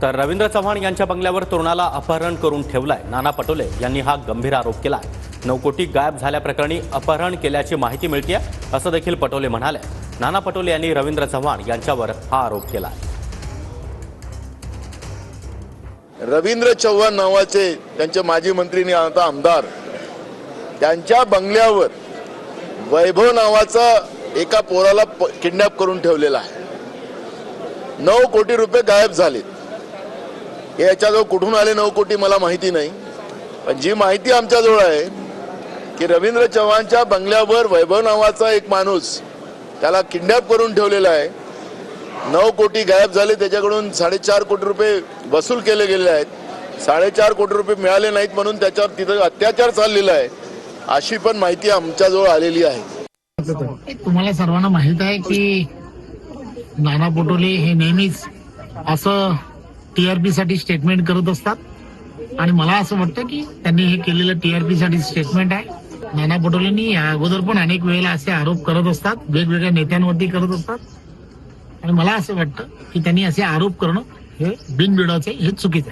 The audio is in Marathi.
तर रवींद्र चव्हाण यांच्या बंगल्यावर तरुणाला अपहरण करून ठेवलाय। नाना पटोले यांनी हा गंभीर आरोप केलाय। 9 कोटी गायब झाल्याप्रकरणी अपहरण केल्याची माहिती मिळते असं देखील पटोले म्हणाले। नाना पटोले यांनी रवींद्र चव्हाण यांच्यावर हा आरोप केलाय। रवींद्र चव्हाण नावाचे त्यांचे माजी मंत्री आणि आता आमदार त्यांच्या बंगल्यावर वैभव नावाचा एका पोराला किडनॅप करून ठेवलेला आहे। 9 कोटी रुपये गायब झालेत। याच्याजवळ कुठून आले 9 कोटी मला माहिती नाही, पण जी माहिती आमच्याजवळ आहे की रवींद्र चव्हाणच्या बंगल्यावर वैभव नावाचा एक माणूस त्याला किडनॅप करून ठेवलेला आहे। 9 कोटी गायब झाले, त्याच्याकडून 4.5 कोटी रुपये वसूल केले गेले आहेत। 4.5 कोटी रुपये मिळाले नाहीत म्हणून त्याच्यावर तिथं अत्याचार चाललेला आहे, अशी पण माहिती आमच्याजवळ आलेली आहे। तुम्हाला सर्वांना माहित आहे की नाना पटोले हे नेहमीच असं टीआरपी साठी स्टेटमेंट करत असतात आणि मला असं वाटतं की त्यांनी हे केलेलं टीआरपी साठी स्टेटमेंट आहे। नाना पटोलेंनी या अगोदर पण अनेक वेळेला असे आरोप करत असतात, वेगवेगळ्या नेत्यांवरती करत असतात आणि मला असं वाटतं की त्यांनी असे आरोप करणं हे बिनबिडाचे, हे चुकीचं आहे।